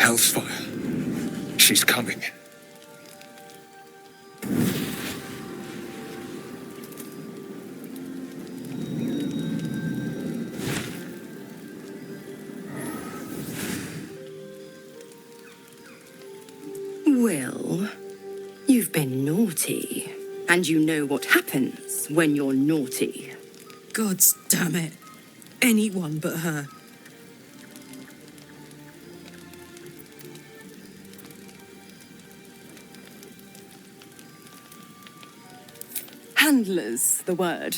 Hellsfire. She's coming. Will, you've been naughty, and you know what happens when you're naughty. God damn it. Anyone but her. Handler's the word,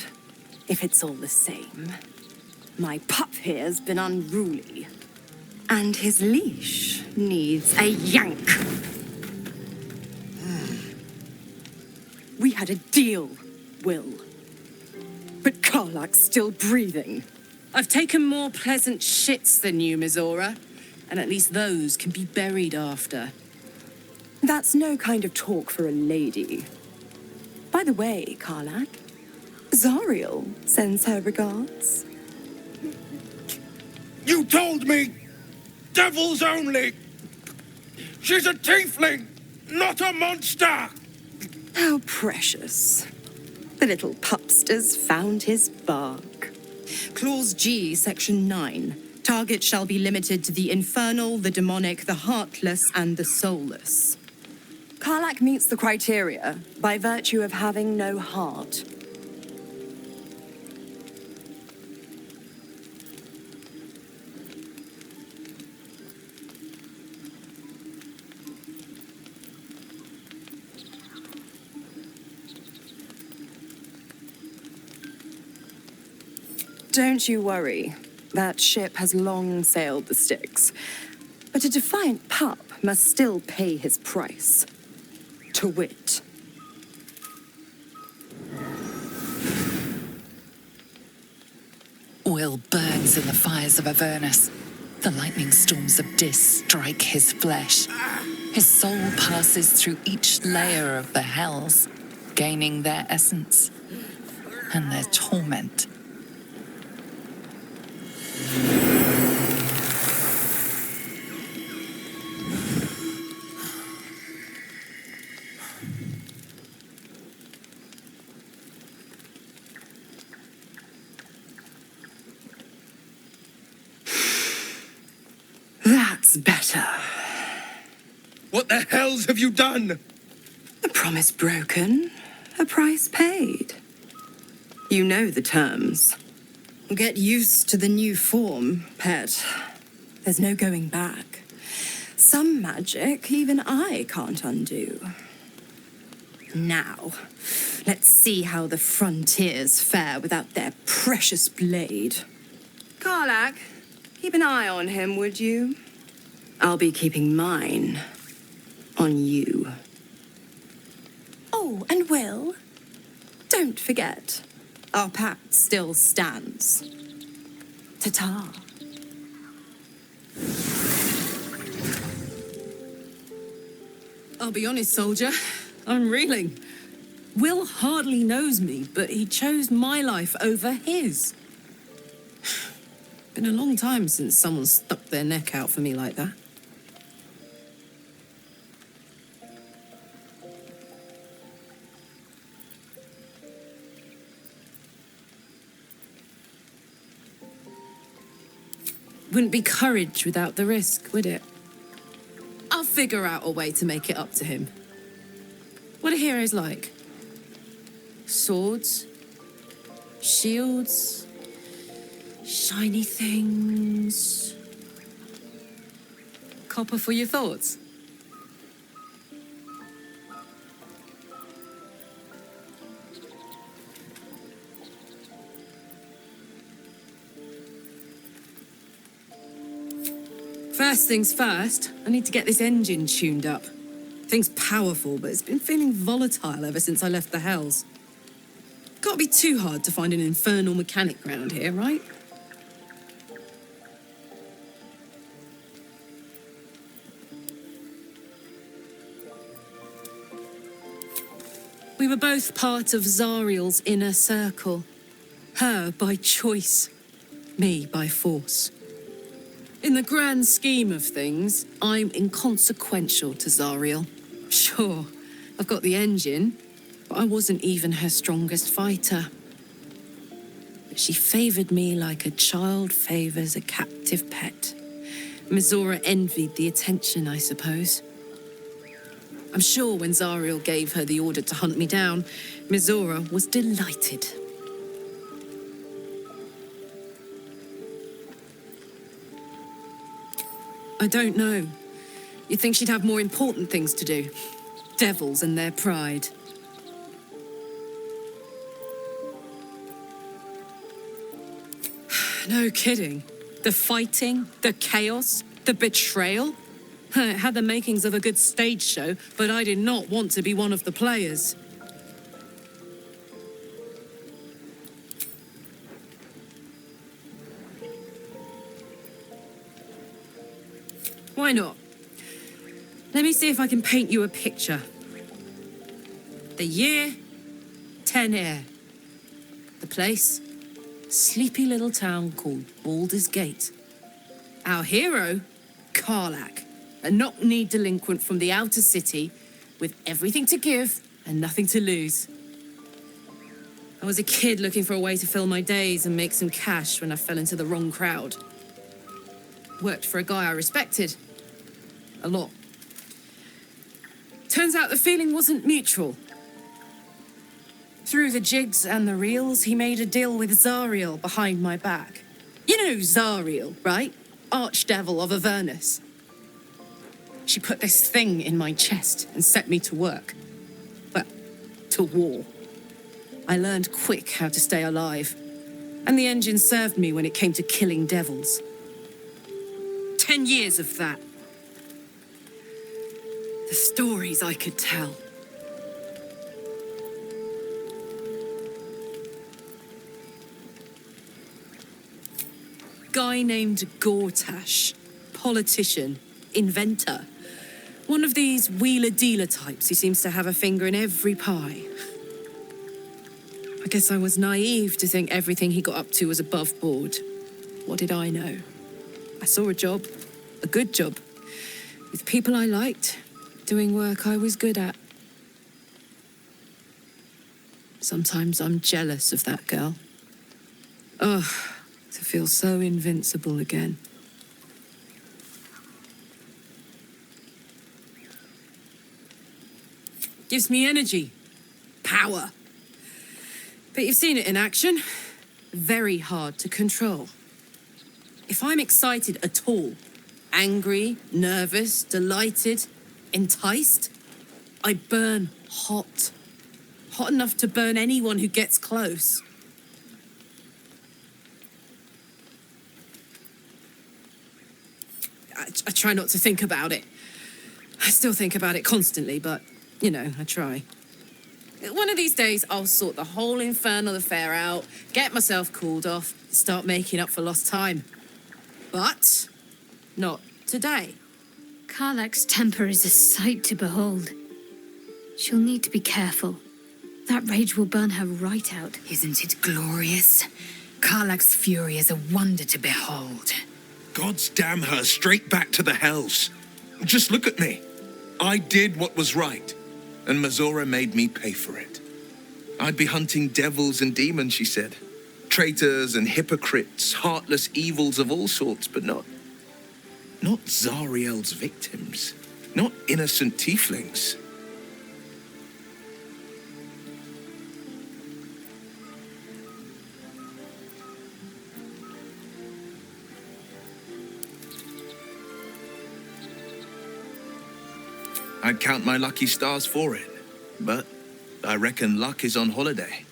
if it's all the same. My pup here's been unruly, and his leash needs a yank. We had a deal, Will. But Karlak's still breathing. I've taken more pleasant shits than you, Mizora, and at least those can be buried after. That's no kind of talk for a lady. By the way, Karlak, Zariel sends her regards. You told me! Devils only! She's a tiefling, not a monster! How precious. The little pupster's found his bark. Clause G, Section 9. Target shall be limited to the infernal, the demonic, the heartless, and the soulless. Karlak meets the criteria by virtue of having no heart. Don't you worry. That ship has long sailed the Styx. But a defiant pup must still pay his price. To wit. Will burns in the fires of Avernus. The lightning storms of Dis strike his flesh. His soul passes through each layer of the hells, gaining their essence and their torment. That's better. What the hells have you done? A promise broken, a price paid. You know the terms. Get used to the new form, pet. There's no going back. Some magic even I can't undo. Now, let's see how the frontiers fare without their precious blade. Karlak, keep an eye on him, would you? I'll be keeping mine on you. Oh, and Will, don't forget, our pact still stands. Ta-ta. I'll be honest, soldier. I'm reeling. Will hardly knows me, but he chose my life over his. Been a long time since someone stuck their neck out for me like that. Wouldn't be courage without the risk, would it? I'll figure out a way to make it up to him. What are heroes like? Swords? Shields? Shiny things? Copper for your thoughts? First things first, I need to get this engine tuned up. Thing's powerful, but it's been feeling volatile ever since I left the Hells. Can't be too hard to find an infernal mechanic round here, right? We were both part of Zariel's inner circle. Her by choice, me by force. In the grand scheme of things, I'm inconsequential to Zariel. Sure, I've got the engine, but I wasn't even her strongest fighter. But she favoured me like a child favours a captive pet. Mizora envied the attention, I suppose. I'm sure when Zariel gave her the order to hunt me down, Mizora was delighted. I don't know. You'd think she'd have more important things to do. Devils and their pride. No kidding. The fighting, the chaos, the betrayal. It had the makings of a good stage show, but I did not want to be one of the players. Why not? Let me see if I can paint you a picture. The year, 10 air. The place, sleepy little town called Baldur's Gate. Our hero, Karlach, a knock-knee delinquent from the outer city with everything to give and nothing to lose. I was a kid looking for a way to fill my days and make some cash when I fell into the wrong crowd. Worked for a guy I respected. A lot. Turns out the feeling wasn't mutual. Through the jigs and the reels, he made a deal with Zariel behind my back. You know Zariel, right? Archdevil of Avernus. She put this thing in my chest and set me to work. Well, to war. I learned quick how to stay alive. And the engine served me when it came to killing devils. 10 years of that. The stories I could tell. Guy named Gortash, politician, inventor. One of these wheeler-dealer types who seems to have a finger in every pie. I guess I was naive to think everything he got up to was above board. What did I know? I saw a job, a good job, with people I liked, doing work I was good at. Sometimes I'm jealous of that girl. Ugh, to feel so invincible again. Gives me energy, power. But you've seen it in action. Very hard to control. If I'm excited at all, angry, nervous, delighted, enticed, I burn hot. Hot enough to burn anyone who gets close. I try not to think about it. I still think about it constantly, but, you know, I try. One of these days, I'll sort the whole infernal affair out, get myself cooled off, start making up for lost time. But not today. Karlach's temper is a sight to behold. She'll need to be careful. That rage will burn her right out. Isn't it glorious? Karlach's fury is a wonder to behold. God's damn her straight back to the hells. Just look at me. I did what was right, and Mizora made me pay for it. I'd be hunting devils and demons, she said. Traitors and hypocrites, heartless evils of all sorts, but not Zariel's victims. Not innocent tieflings. I'd count my lucky stars for it, but I reckon luck is on holiday.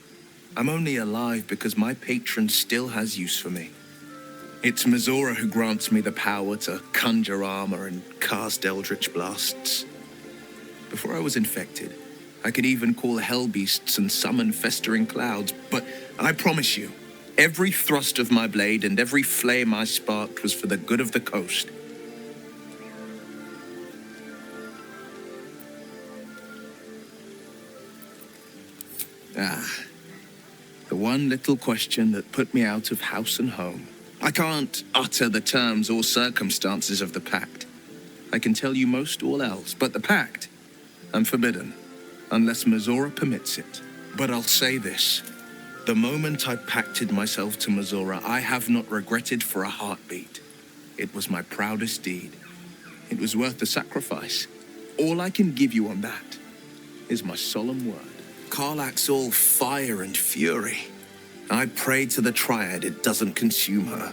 I'm only alive because my patron still has use for me. It's Mizora who grants me the power to conjure armor and cast eldritch blasts. Before I was infected, I could even call hell beasts and summon festering clouds, but I promise you, every thrust of my blade and every flame I sparked was for the good of the coast. The one little question that put me out of house and home. I can't utter the terms or circumstances of the pact. I can tell you most all else, but the pact, I'm forbidden, unless Mizora permits it. But I'll say this. The moment I pacted myself to Mizora, I have not regretted for a heartbeat. It was my proudest deed. It was worth the sacrifice. All I can give you on that is my solemn word. Karlak's all fire and fury. I pray to the Triad it doesn't consume her.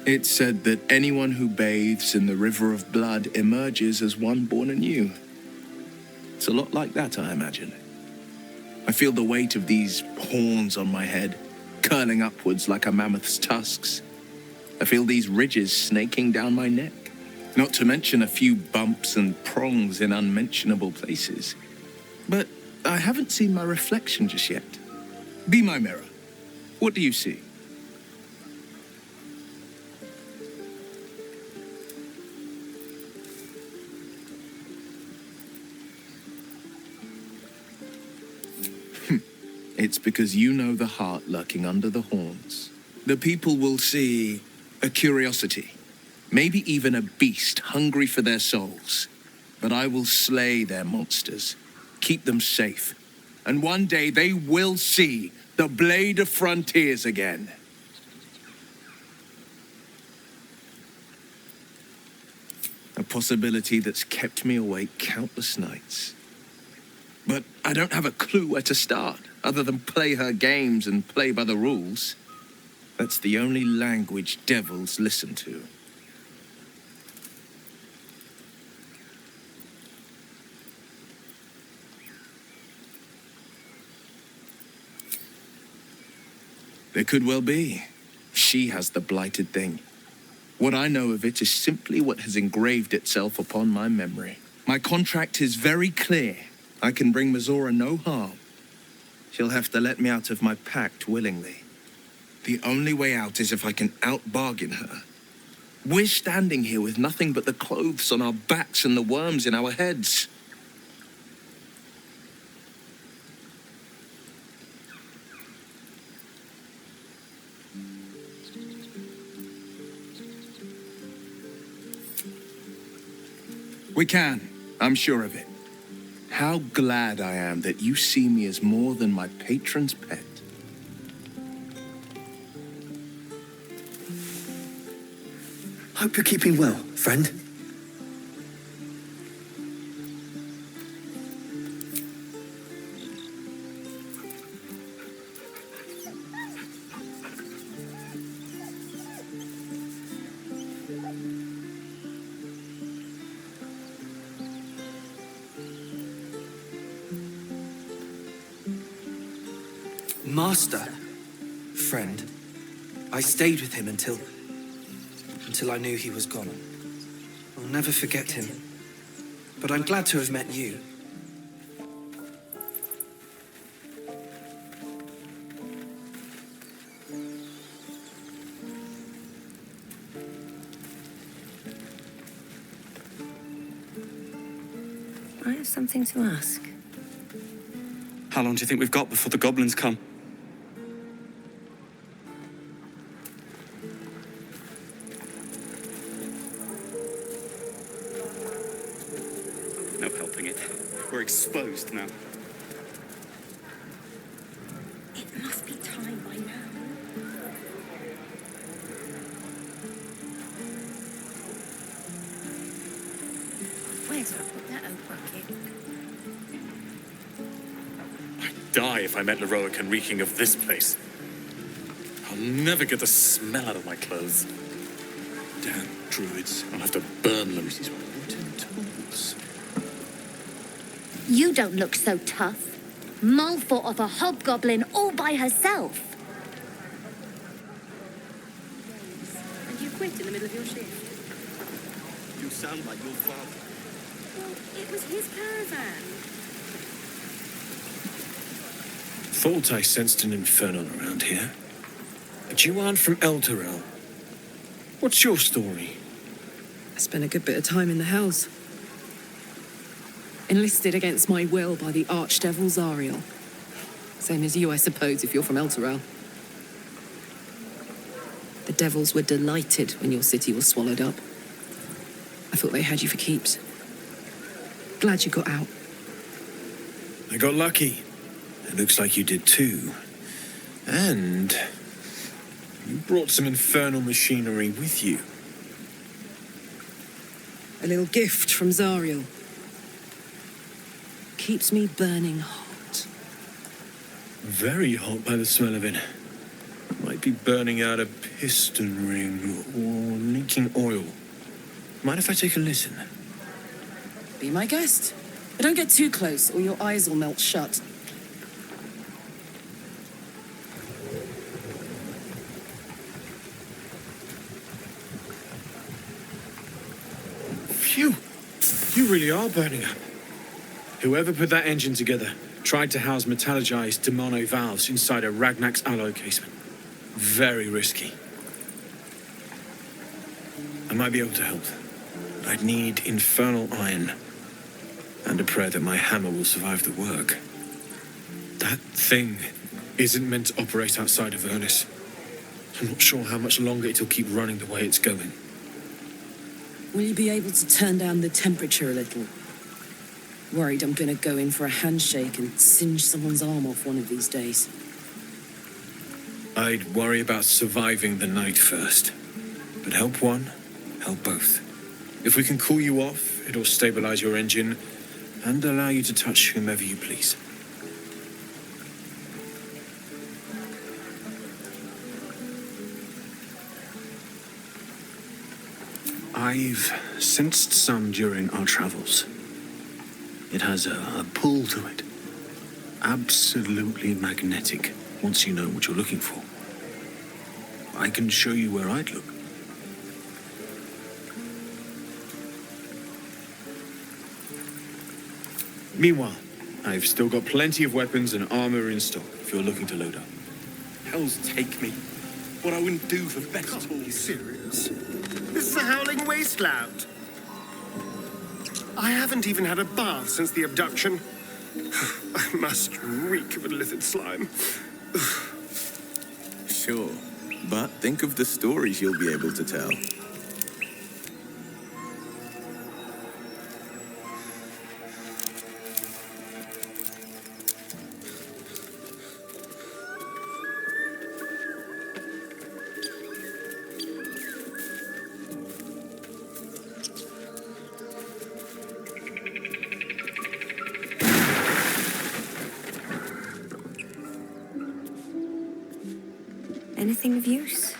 It's said that anyone who bathes in the river of blood emerges as one born anew. It's a lot like that, I imagine. I feel the weight of these horns on my head, curling upwards like a mammoth's tusks. I feel these ridges snaking down my neck. Not to mention a few bumps and prongs in unmentionable places. But I haven't seen my reflection just yet. Be my mirror. What do you see? It's because you know the heart lurking under the horns. The people will see a curiosity. Maybe even a beast hungry for their souls. But I will slay their monsters, keep them safe. And one day they will see the Blade of Frontiers again. A possibility that's kept me awake countless nights. But I don't have a clue where to start, other than play her games and play by the rules. That's the only language devils listen to. There could well be. She has the blighted thing. What I know of it is simply what has engraved itself upon my memory. My contract is very clear. I can bring Mizora no harm. She'll have to let me out of my pact willingly. The only way out is if I can out-bargain her. We're standing here with nothing but the clothes on our backs and the worms in our heads. We can. I'm sure of it. How glad I am that you see me as more than my patron's pet. Hope you're keeping well, friend. Master, friend, I stayed with him until I knew he was gone. I'll never forget him, but I'm glad to have met you. I have something to ask. How long do you think we've got before the goblins come? No helping it. We're exposed now. It must be time by now. Where do I put that old bucket? I'd die if I met Leroic and reeking of this place. I'll never get the smell out of my clothes. Damn druids. I'll have to burn them. These wooden tools. You don't look so tough. Mull fought off a hobgoblin all by herself. And you quit in the middle of your shift. You sound like your father. Well, it was his caravan. Thought I sensed an infernal around here. But you aren't from Elturel. What's your story? I spent a good bit of time in the Hells. Enlisted against my will by the Archdevil Zariel. Same as you, I suppose, if you're from Elturel. The devils were delighted when your city was swallowed up. I thought they had you for keeps. Glad you got out. I got lucky. It looks like you did too. And you brought some infernal machinery with you. A little gift from Zariel. Keeps me burning hot. Very hot by the smell of it. Might be burning out a piston ring or leaking oil. Mind if I take a listen? Be my guest. But don't get too close or your eyes will melt shut. Phew! You really are burning up. Whoever put that engine together tried to house metallogized demono valves inside a Ragnak's alloy casement. Very risky. I might be able to help. I'd need infernal iron. And a prayer that my hammer will survive the work. That thing isn't meant to operate outside of Avernus. I'm not sure how much longer it'll keep running the way it's going. Will you be able to turn down the temperature a little? Worried I'm gonna go in for a handshake and singe someone's arm off one of these days. I'd worry about surviving the night first. But help one, help both. If we can cool you off, it'll stabilize your engine and allow you to touch whomever you please. I've sensed some during our travels. It has a pull to it. Absolutely magnetic, once you know what you're looking for. I can show you where I'd look. Meanwhile, I've still got plenty of weapons and armor in stock if you're looking to load up. Hells take me. What I wouldn't do for vegetables. Are you serious? This is a howling wasteland. I haven't even had a bath since the abduction. I must reek of illithid slime. Sure, but think of the stories you'll be able to tell. Anything of use?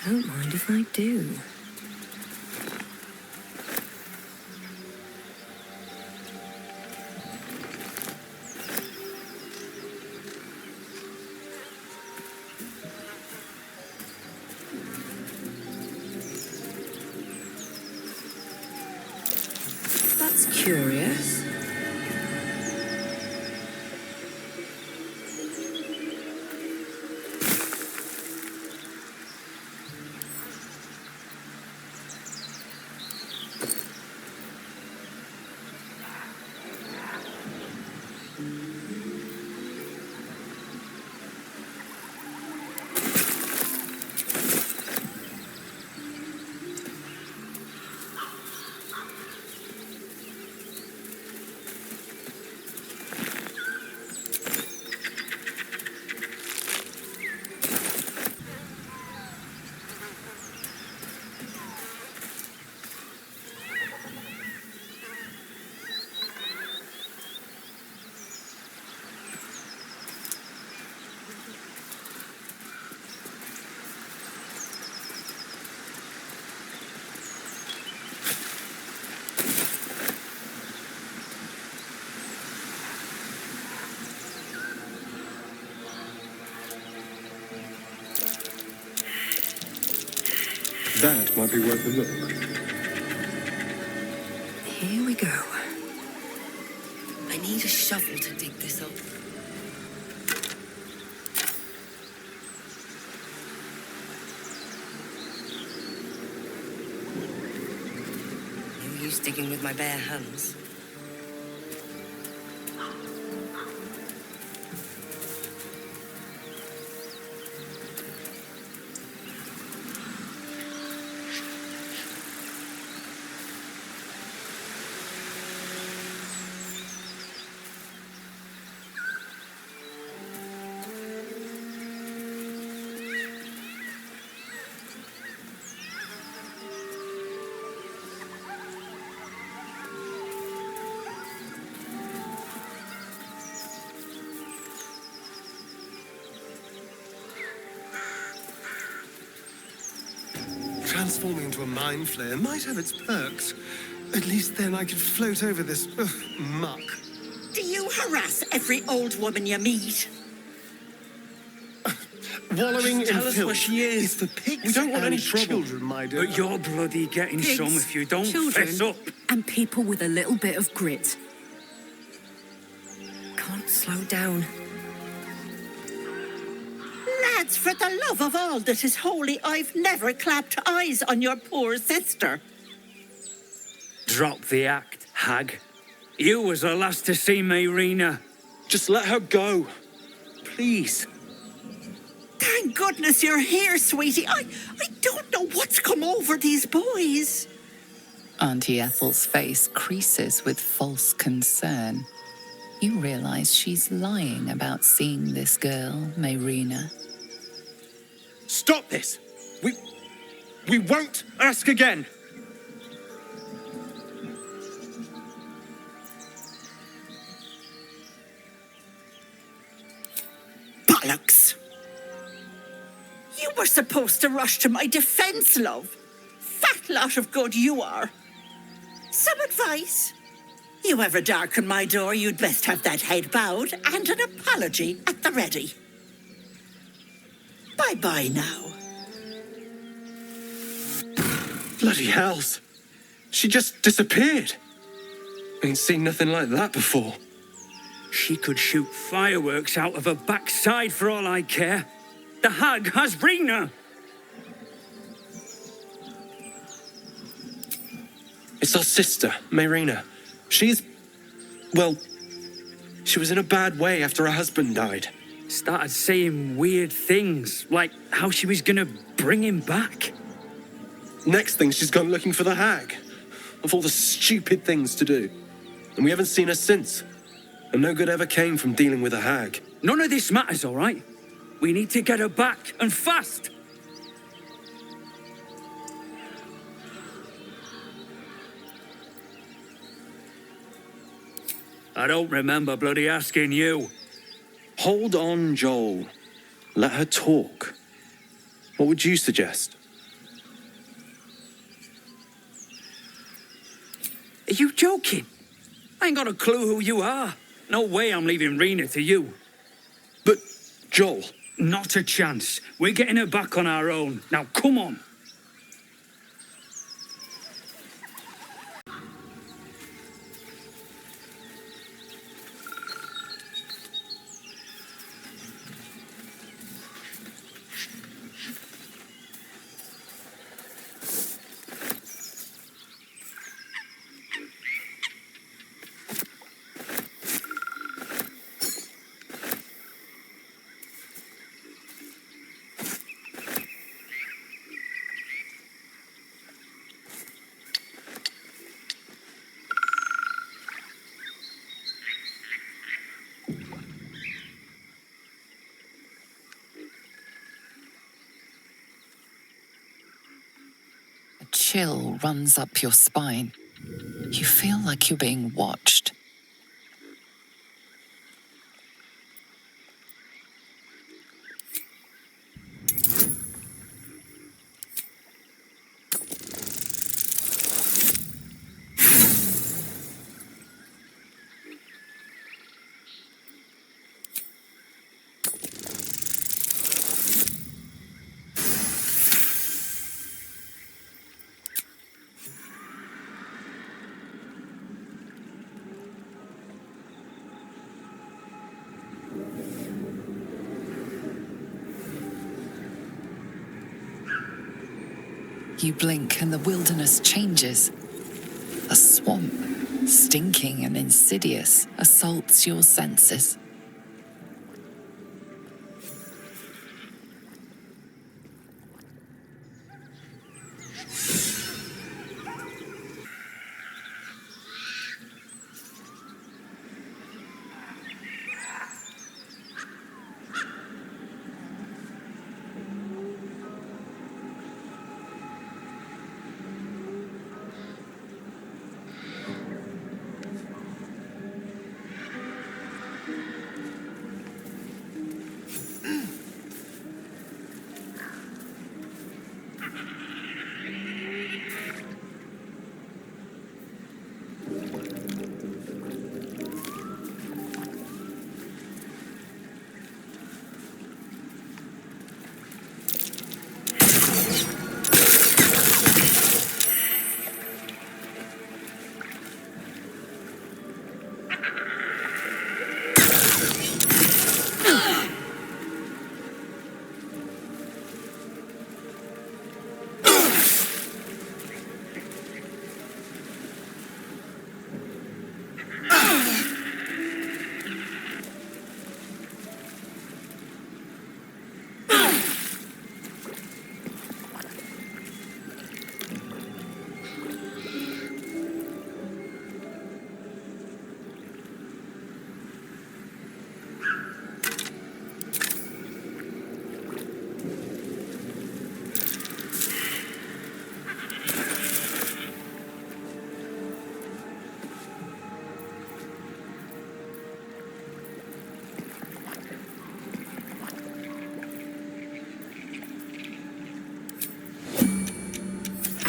Don't mind if I do. That's curious. That might be worth a look. Here we go. I need a shovel to dig this up. No use digging with my bare hands. Transforming into a mind flayer might have its perks. At least then I could float over this muck. Do you harass every old woman you meet? Wallowing in Tell us filth where she is. for pigs We don't want and any trouble. children, my dear. But you're bloody getting Pigs, some if you don't children, fess up. and people with a little bit of grit. Can't slow down. Lads, for the love of all that is holy, I've never clapped eyes on your poor sister. Drop the act, hag. You was the last to see Mayrina. Just let her go. Please. Thank goodness you're here, sweetie. I don't know what's come over these boys. Auntie Ethel's face creases with false concern. You realize she's lying about seeing this girl, Mayrina. Stop this! We won't ask again! Bollocks! You were supposed to rush to my defense, love. Fat lot of good you are. Some advice? You ever darken my door, you'd best have that head bowed and an apology at the ready. Bye-bye now. Bloody hells. She just disappeared. Ain't seen nothing like that before. She could shoot fireworks out of her backside for all I care. The hag has Rena. It's our sister, Mayrina. She's... well, she was in a bad way after her husband died. Started saying weird things, like how she was gonna bring him back. Next thing, she's gone looking for the hag. Of all the stupid things to do. And we haven't seen her since. And no good ever came from dealing with a hag. None of this matters, all right? We need to get her back, and fast. I don't remember bloody asking you. Hold on, Joel. Let her talk. What would you suggest? Are you joking? I ain't got a clue who you are. No way I'm leaving Rena to you. But, Joel... Not a chance. We're getting her back on our own. Now, come on. A chill runs up your spine. You feel like you're being watched. You blink and the wilderness changes. A swamp, stinking and insidious, assaults your senses.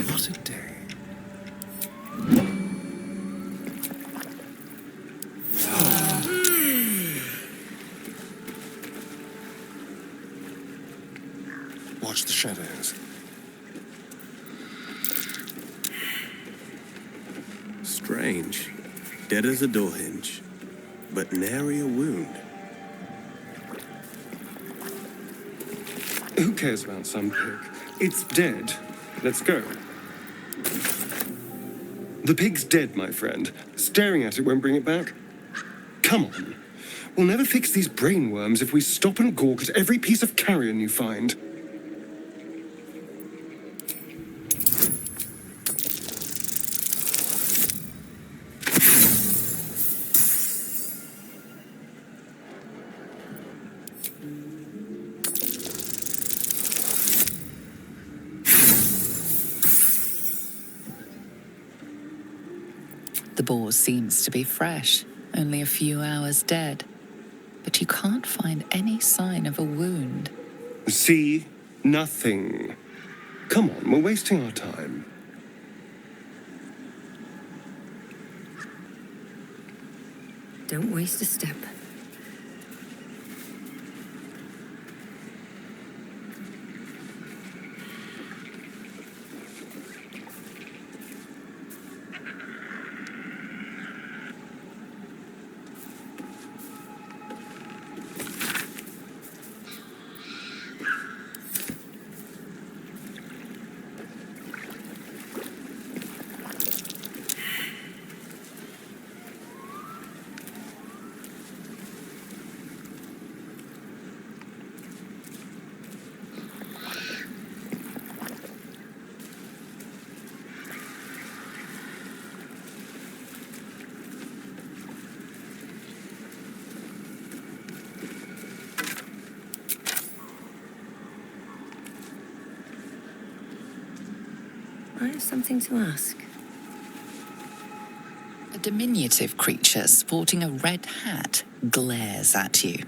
What a day. Watch the shadows. Strange. Dead as a door hinge, but nary a wound. Who cares about some pig? It's dead. Let's go. The pig's dead, my friend. Staring at it won't bring it back. Come on. We'll never fix these brainworms if we stop and gawk at every piece of carrion you find. The boar seems to be fresh, only a few hours dead. But you can't find any sign of a wound. See? Nothing. Come on, we're wasting our time. Don't waste a step. I have something to ask. A diminutive creature sporting a red hat glares at you.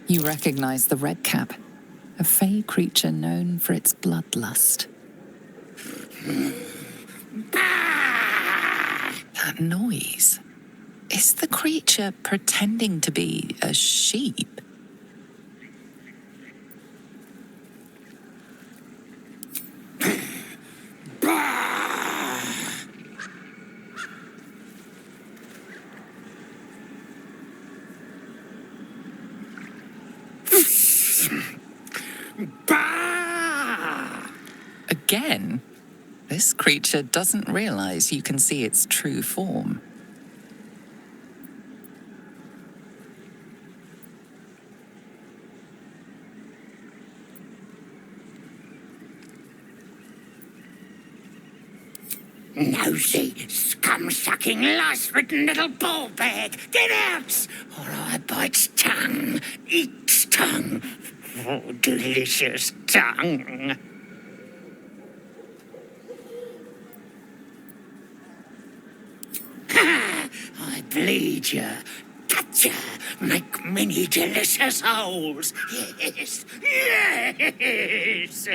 You recognize the red cap, a fey creature known for its bloodlust. That noise. Is the creature pretending to be a sheep? A again. This creature doesn't realize you can see its true form. Nosy, scum-sucking, lice-ridden little ball-bag! Get out! Or I bite tongue, eat tongue. Oh, delicious tongue. Ha! I bleed you, cut you, make many delicious holes. Yes, yes!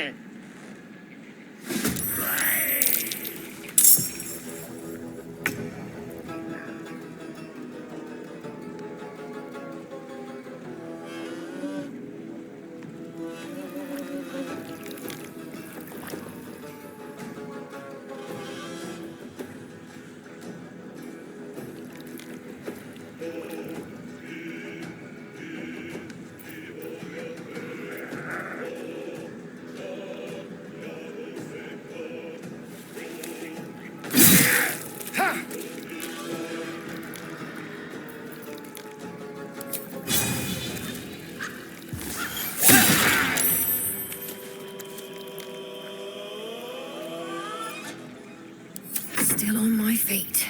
Still on my feet.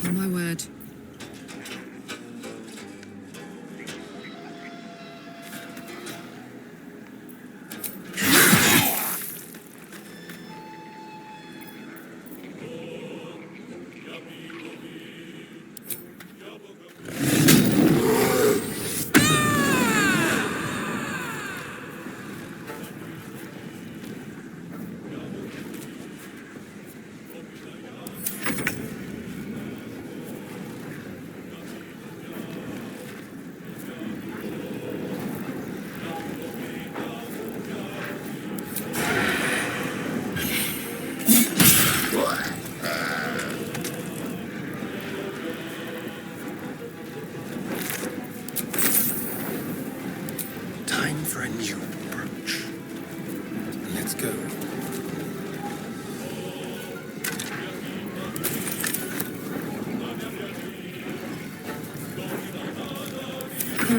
On my word.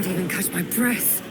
can't even catch my breath.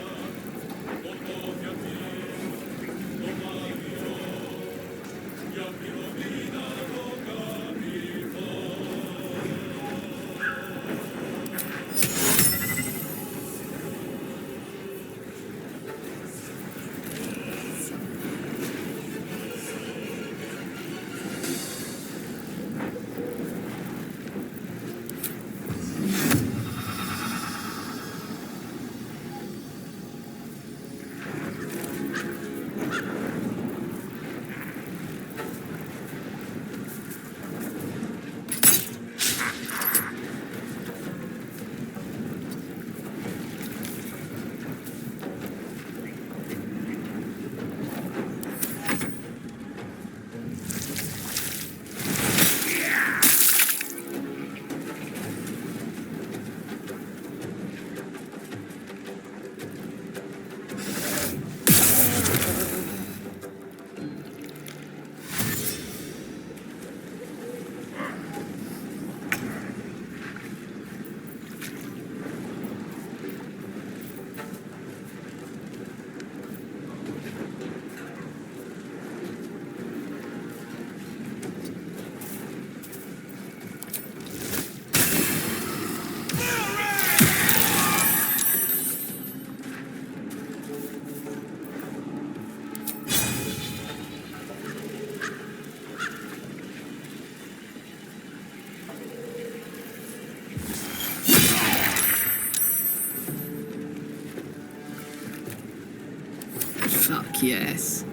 Fuck yes.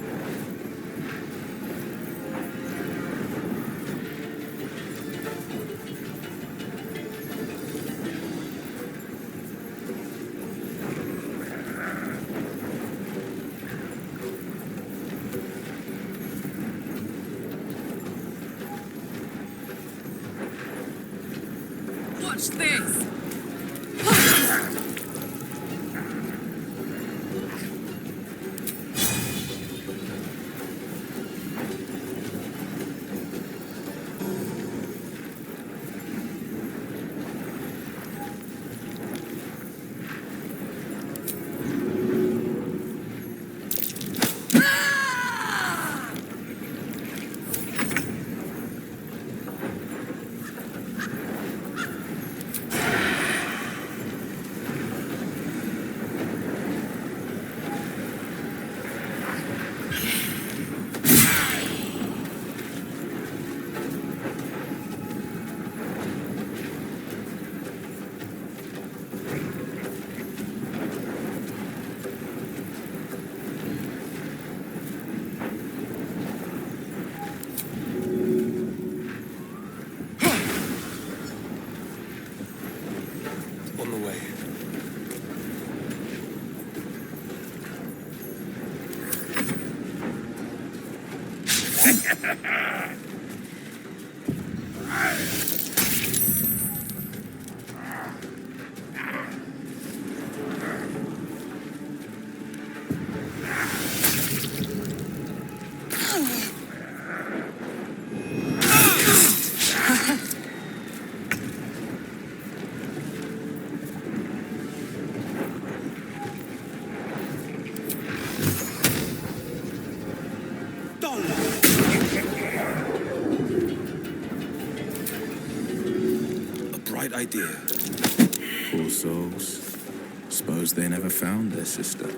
Watch this! Idea. Poor souls. Suppose they never found their sister.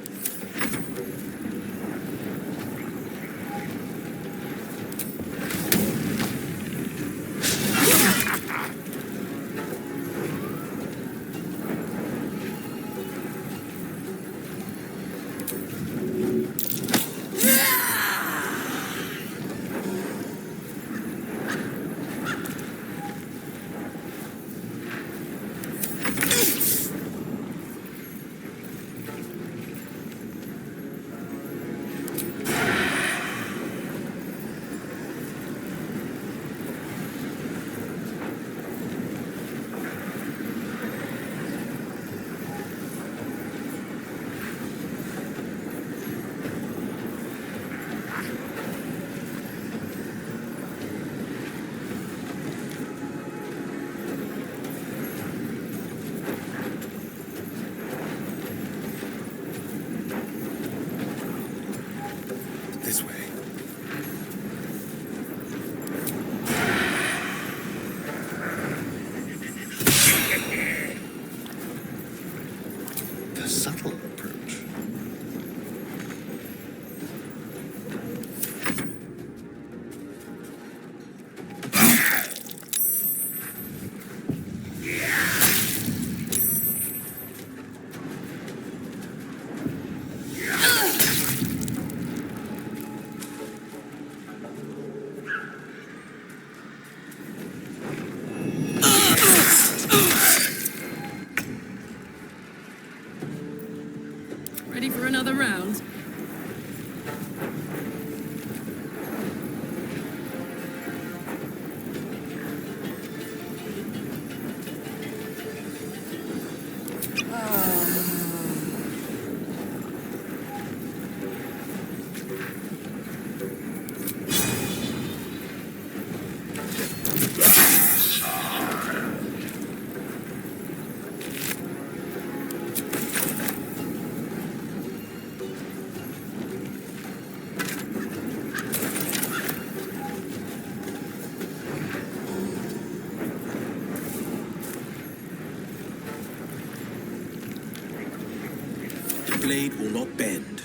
blade will not bend.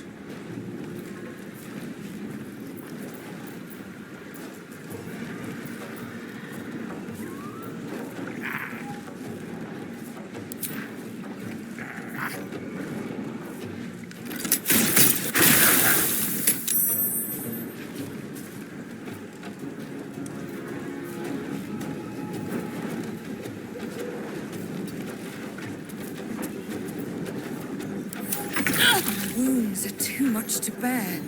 Wounds are too much to bear.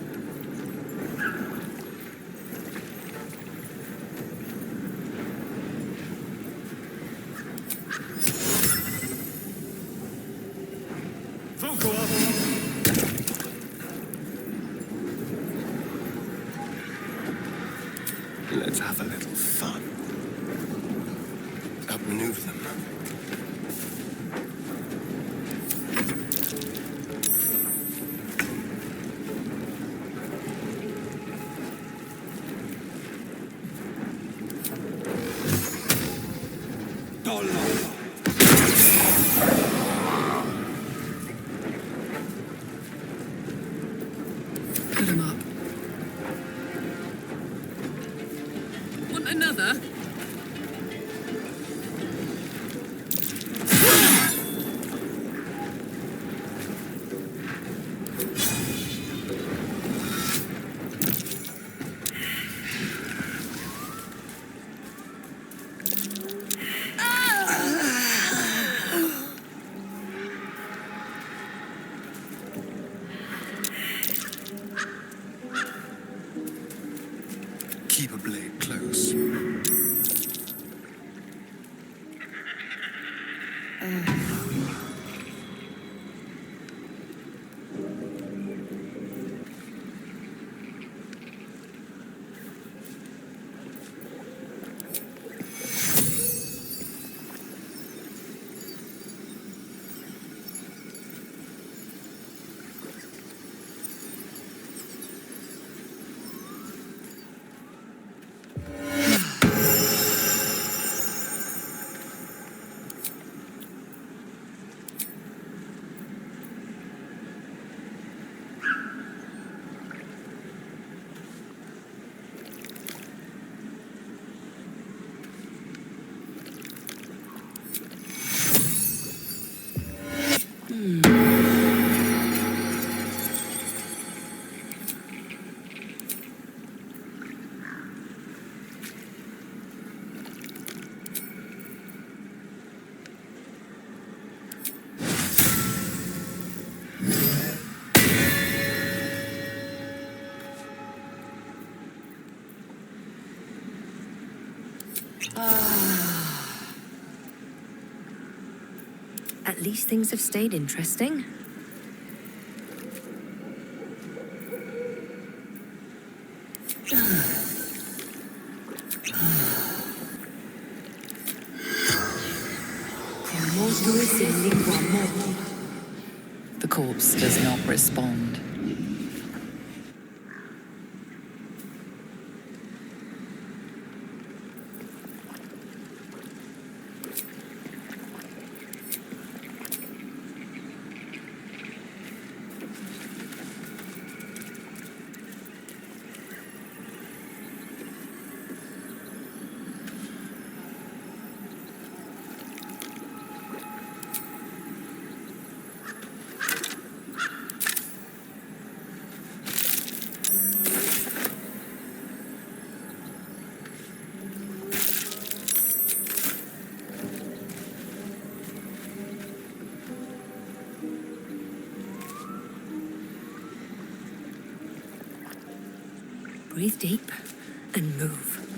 Let's have a little fun. Outmaneuver them. Put him up. Want another? Keep a blade close. At least things have stayed interesting. The corpse does not respond. Breathe deep and move.